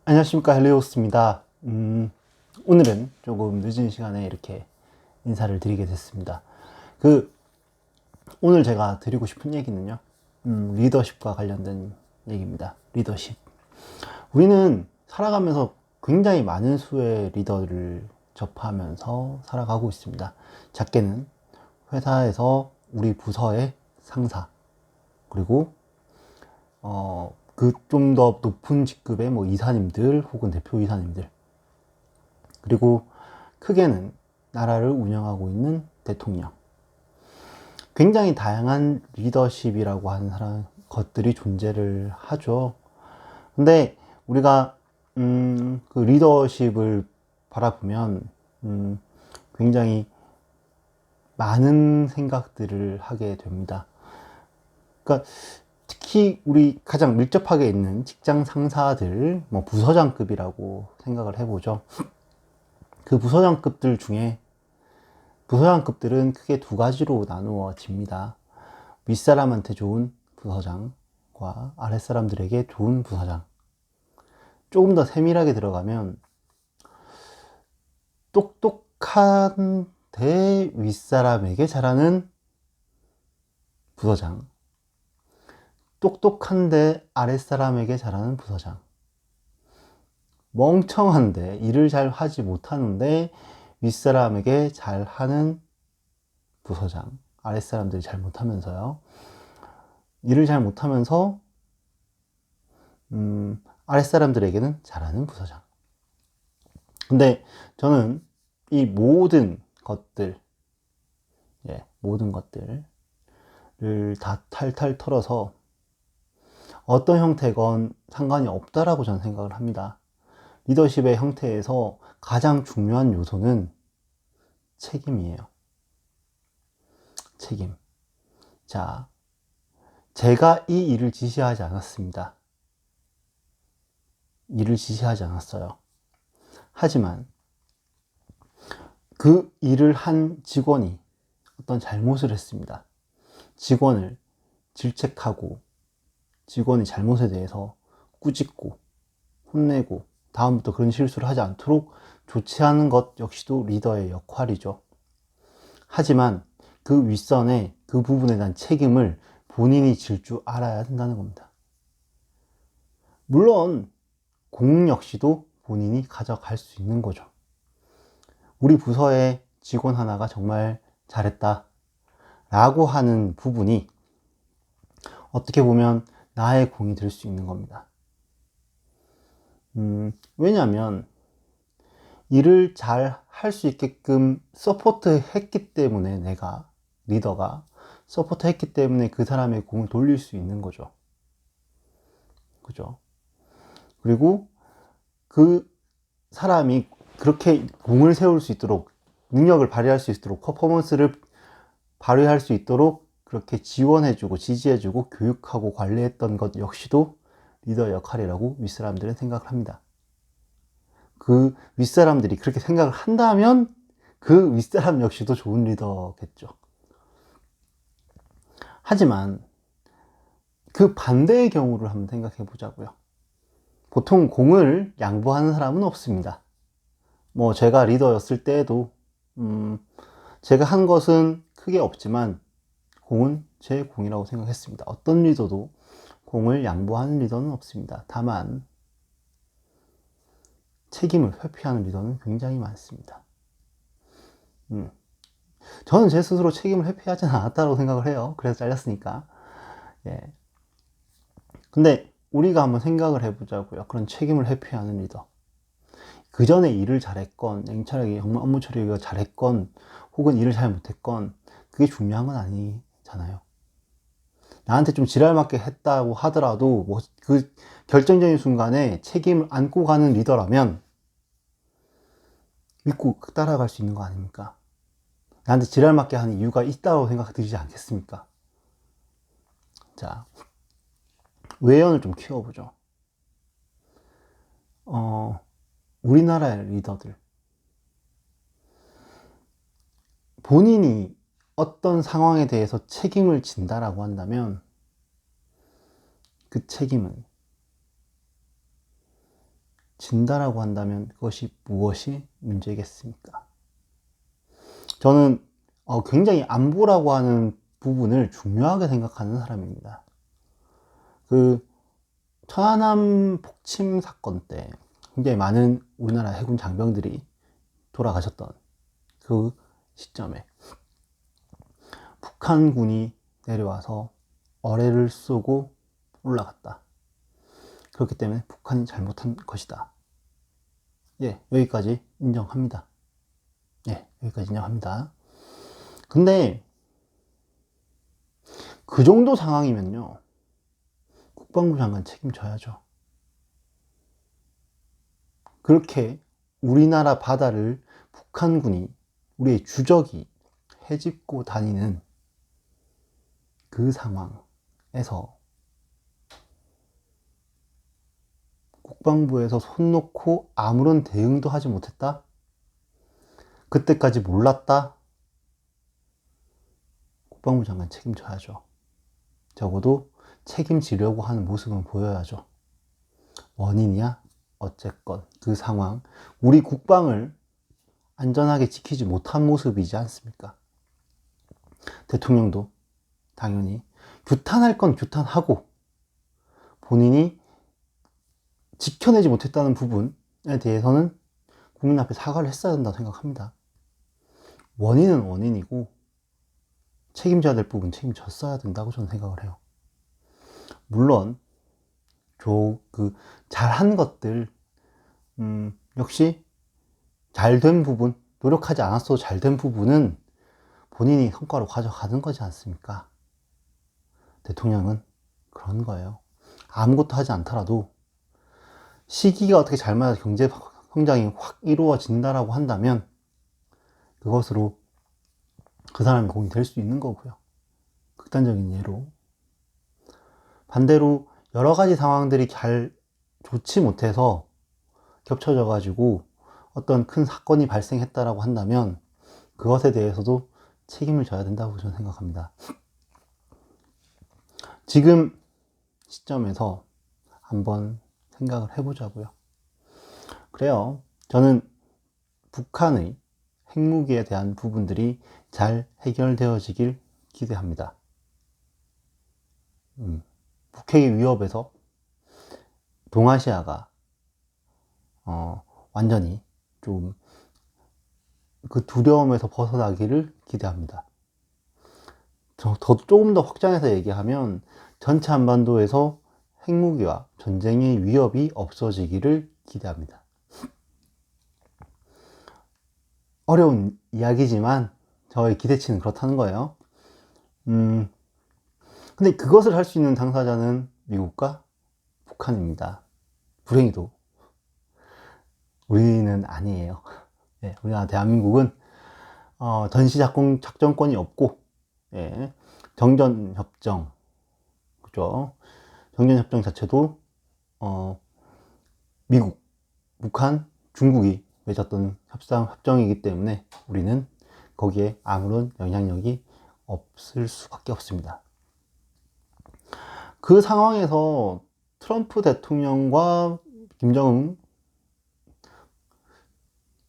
안녕하십니까, 헬리오스입니다. 오늘은 조금 늦은 시간에 이렇게 인사를 드리게 됐습니다. 오늘 제가 드리고 싶은 얘기는요, 리더십과 관련된 얘기입니다. 리더십. 우리는 살아가면서 굉장히 많은 수의 리더를 접하면서 살아가고 있습니다. 작게는 회사에서 우리 부서의 상사, 그리고 좀 더 높은 직급의 뭐 이사님들 혹은 대표 이사님들, 그리고 크게는 나라를 운영하고 있는 대통령. 굉장히 다양한 리더십이라고 하는 것들이 존재를 하죠. 근데 우리가 그 리더십을 바라보면 굉장히 많은 생각들을 하게 됩니다. 그러니까 특히 우리 가장 밀접하게 있는 직장 상사들, 뭐 부서장급이라고 생각을 해보죠. 그 부서장급들 중에 부서장급들은 크게 두 가지로 나누어집니다. 윗사람한테 좋은 부서장과 아랫사람들에게 좋은 부서장. 조금 더 세밀하게 들어가면 똑똑한 대 윗사람에게 잘하는 부서장, 똑똑한데 아랫사람에게 잘하는 부서장, 멍청한데 일을 잘 하지 못하는데 윗사람에게 잘하는 부서장, 아랫사람들이 잘 못하면서요. 일을 잘 못하면서 아랫사람들에게는 잘하는 부서장. 근데 저는 이 모든 것들, 모든 것들을 다 탈탈 털어서 어떤 형태건 상관이 없다라고 저는 생각을 합니다. 리더십의 형태에서 가장 중요한 요소는 책임이에요. 책임. 자, 제가 이 일을 지시하지 않았습니다. 일을 지시하지 않았어요. 하지만 그 일을 한 직원이 어떤 잘못을 했습니다. 직원을 질책하고 직원의 잘못에 대해서 꾸짖고 혼내고 다음부터 그런 실수를 하지 않도록 조치하는 것 역시도 리더의 역할이죠. 하지만 그 윗선에 그 부분에 대한 책임을 본인이 질 줄 알아야 된다는 겁니다. 물론 공 역시도 본인이 가져갈 수 있는 거죠. 우리 부서의 직원 하나가 정말 잘했다 라고 하는 부분이 어떻게 보면 나의 공이 될 수 있는 겁니다. 왜냐하면 일을 잘 할 수 있게끔 서포트 했기 때문에, 내가 리더가 서포트 했기 때문에 그 사람의 공을 돌릴 수 있는 거죠. 그죠? 그리고 그 사람이 그렇게 공을 세울 수 있도록, 능력을 발휘할 수 있도록, 퍼포먼스를 발휘할 수 있도록 그렇게 지원해주고 지지해주고 교육하고 관리했던 것 역시도 리더의 역할이라고 윗사람들은 생각을 합니다. 그 윗사람들이 그렇게 생각을 한다면 그 윗사람 역시도 좋은 리더겠죠. 하지만 그 반대의 경우를 한번 생각해 보자고요. 보통 공을 양보하는 사람은 없습니다. 뭐 제가 리더였을 때에도 제가 한 것은 크게 없지만 공은 제 공이라고 생각했습니다. 어떤 리더도 공을 양보하는 리더는 없습니다. 다만 책임을 회피하는 리더는 굉장히 많습니다. 저는 제 스스로 책임을 회피하지는 않았다고 생각을 해요. 그래서 잘렸으니까. 예. 근데 우리가 한번 생각을 해보자고요. 그런 책임을 회피하는 리더. 그 전에 일을 잘했건, 냉철하게 업무 처리를 잘했건, 혹은 일을 잘 못했건, 그게 중요한 건 아니잖아요. 나한테 좀 지랄맞게 했다고 하더라도, 뭐, 그 결정적인 순간에 책임을 안고 가는 리더라면, 믿고 따라갈 수 있는 거 아닙니까? 나한테 지랄맞게 하는 이유가 있다고 생각되지 않겠습니까? 자, 외연을 좀 키워보죠. 우리나라의 리더들. 본인이 어떤 상황에 대해서 책임을 진다라고 한다면 그 책임은 진다라고 한다면 그것이 무엇이 문제겠습니까? 저는 굉장히 안보라고 하는 부분을 중요하게 생각하는 사람입니다. 그 천안함 폭침 사건 때 굉장히 많은 우리나라 해군 장병들이 돌아가셨던 그 시점에 북한군이 내려와서 어뢰를 쏘고 올라갔다. 그렇기 때문에 북한이 잘못한 것이다. 예, 여기까지 인정합니다. 예, 여기까지 인정합니다. 근데 그 정도 상황이면요, 국방부 장관 책임져야죠. 그렇게 우리나라 바다를 북한군이, 우리의 주적이 헤집고 다니는 그 상황에서 국방부에서 손 놓고 아무런 대응도 하지 못했다? 그때까지 몰랐다? 국방부 장관 책임져야죠. 적어도 책임지려고 하는 모습은 보여야죠. 원인이야? 어쨌건 그 상황, 우리 국방을 안전하게 지키지 못한 모습이지 않습니까? 대통령도 당연히 규탄할 건 규탄하고 본인이 지켜내지 못했다는 부분에 대해서는 국민 앞에 사과를 했어야 된다고 생각합니다. 원인은 원인이고 책임져야 될 부분 책임졌어야 된다고 저는 생각을 해요. 물론 잘한 것들, 역시 잘된 부분, 노력하지 않았어도 잘된 부분은 본인이 성과로 가져가는 거지 않습니까? 대통령은 그런 거예요. 아무것도 하지 않더라도 시기가 어떻게 잘 맞아서 경제 성장이 확 이루어진다라고 한다면 그것으로 그 사람이 공이 될 수 있는 거고요. 극단적인 예로. 반대로 여러 가지 상황들이 잘 좋지 못해서 겹쳐져 가지고 어떤 큰 사건이 발생했다라고 한다면 그것에 대해서도 책임을 져야 된다고 저는 생각합니다. 지금 시점에서 한번 생각을 해보자고요. 그래요. 저는 북한의 핵무기에 대한 부분들이 잘 해결되어지길 기대합니다. 북핵의 위협에서 동아시아가 완전히 좀 그 두려움에서 벗어나기를 기대합니다. 조금 더 확장해서 얘기하면 전체 한반도에서 핵무기와 전쟁의 위협이 없어지기를 기대합니다. 어려운 이야기지만 저의 기대치는 그렇다는 거예요. 근데 그것을 할 수 있는 당사자는 미국과 북한입니다. 불행히도 우리는 아니에요. 네, 우리나라 대한민국은 전시작전권이 없고, 예, 정전협정, 그죠? 정전협정 자체도 미국, 북한, 중국이 맺었던 협정이기 때문에 우리는 거기에 아무런 영향력이 없을 수밖에 없습니다. 그 상황에서 트럼프 대통령과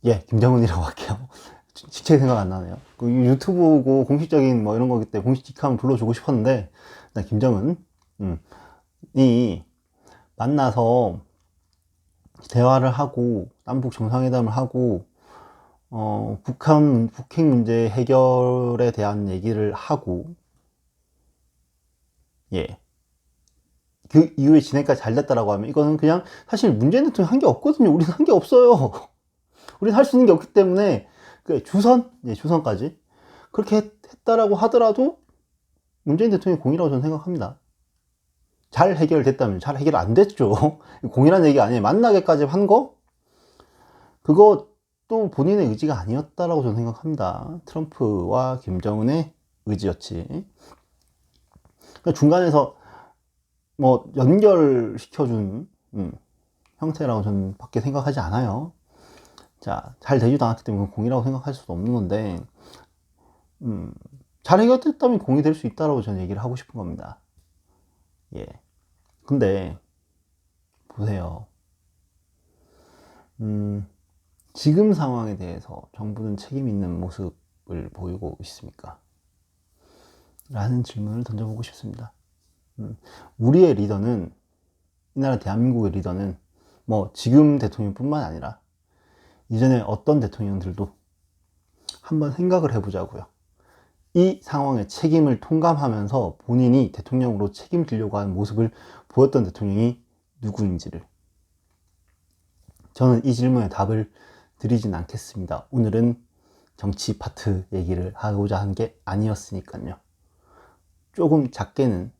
김정은이라고 할게요. 직책이 생각 안 나네요. 그 유튜브고 공식적인 뭐 이런 거기 때문에 공식 직함을 불러주고 싶었는데, 일단 김정은이 만나서 대화를 하고 남북 정상회담을 하고 북핵 문제 해결에 대한 얘기를 하고, 예, 그 이후에 진행까지 잘 됐다라고 하면 이거는 그냥 사실 문재인 대통령 한 게 없거든요. 우리는 한 게 없어요. 우리는 할 수 있는 게 없기 때문에 주선까지 그렇게 했다라고 하더라도 문재인 대통령의 공이라고 저는 생각합니다. 잘 해결됐다면. 잘 해결 안 됐죠. 공이라는 얘기 아니에요. 만나게까지 한 거, 그것도 본인의 의지가 아니었다라고 저는 생각합니다. 트럼프와 김정은의 의지였지. 중간에서 뭐 연결시켜준 형태라고 저는 밖에 생각하지 않아요. 자, 잘 되지도 않았기 때문에 공이라고 생각할 수도 없는 건데, 잘 해결됐다면 공이 될 수 있다라고 저는 얘기를 하고 싶은 겁니다. 예. 근데 보세요. 지금 상황에 대해서 정부는 책임 있는 모습을 보이고 있습니까? 라는 질문을 던져보고 싶습니다. 우리의 리더는, 이 나라 대한민국의 리더는 뭐 지금 대통령뿐만 아니라 이전에 어떤 대통령들도 한번 생각을 해보자고요. 이 상황의 책임을 통감하면서 본인이 대통령으로 책임지려고 하는 모습을 보였던 대통령이 누구인지를. 저는 이 질문에 답을 드리진 않겠습니다. 오늘은 정치 파트 얘기를 하고자 한 게 아니었으니까요. 조금 작게는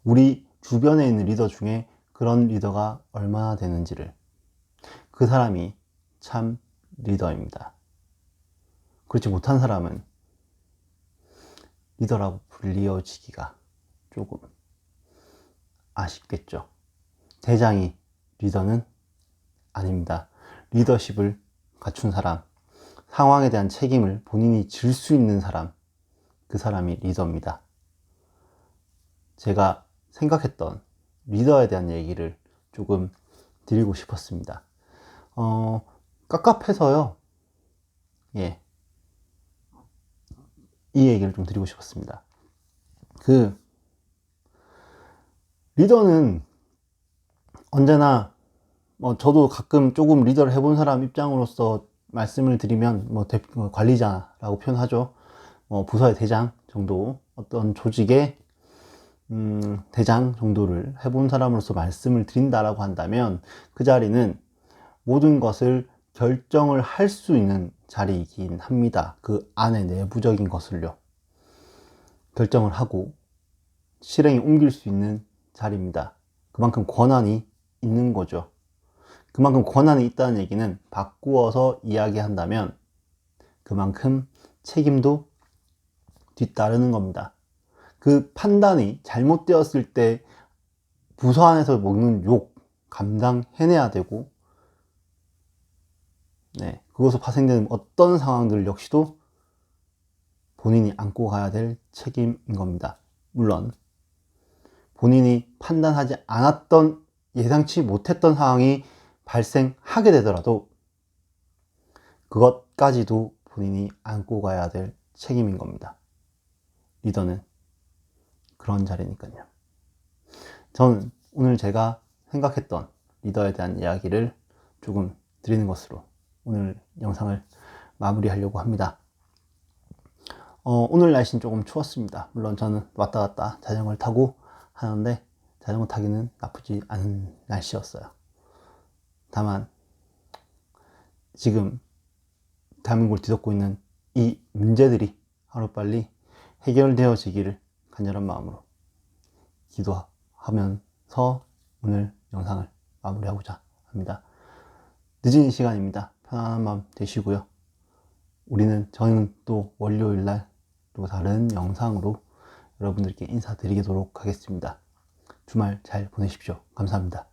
우리 주변에 있는 리더 중에 그런 리더가 얼마나 되는지를, 그 사람이 참 리더입니다. 그렇지 못한 사람은 리더라고 불리어지기가 조금 아쉽겠죠. 대장이 리더는 아닙니다. 리더십을 갖춘 사람, 상황에 대한 책임을 본인이 질 수 있는 사람, 그 사람이 리더입니다. 제가 생각했던 리더에 대한 얘기를 조금 드리고 싶었습니다. 깝깝해서요. 예. 이 얘기를 좀 드리고 싶었습니다. 리더는 언제나, 저도 가끔 조금 리더를 해본 사람 입장으로서 말씀을 드리면, 관리자라고 표현하죠. 부서의 대장 정도, 어떤 조직의 대장 정도를 해본 사람으로서 말씀을 드린다라고 한다면, 그 자리는 모든 것을 결정을 할 수 있는 자리이긴 합니다. 그 안에 내부적인 것을요, 결정을 하고 실행에 옮길 수 있는 자리입니다. 그만큼 권한이 있는 거죠. 그만큼 권한이 있다는 얘기는 바꾸어서 이야기한다면 그만큼 책임도 뒤따르는 겁니다. 그 판단이 잘못되었을 때 부서 안에서 먹는 욕 감당해내야 되고, 그것으로 파생되는 어떤 상황들 역시도 본인이 안고 가야 될 책임인 겁니다. 물론 본인이 판단하지 않았던, 예상치 못했던 상황이 발생하게 되더라도 그것까지도 본인이 안고 가야 될 책임인 겁니다. 리더는 그런 자리니까요. 저는 오늘 제가 생각했던 리더에 대한 이야기를 조금 드리는 것으로 오늘 영상을 마무리하려고 합니다. 오늘 날씨는 조금 추웠습니다. 물론 저는 왔다 갔다 자전거를 타고 하는데 자전거 타기는 나쁘지 않은 날씨였어요. 다만 지금 대한민국을 뒤덮고 있는 이 문제들이 하루빨리 해결되어지기를 간절한 마음으로 기도하면서 오늘 영상을 마무리하고자 합니다. 늦은 시간입니다. 편안한 밤 되시고요. 저는 또 월요일날 또 다른 영상으로 여러분들께 인사드리도록 하겠습니다. 주말 잘 보내십시오. 감사합니다.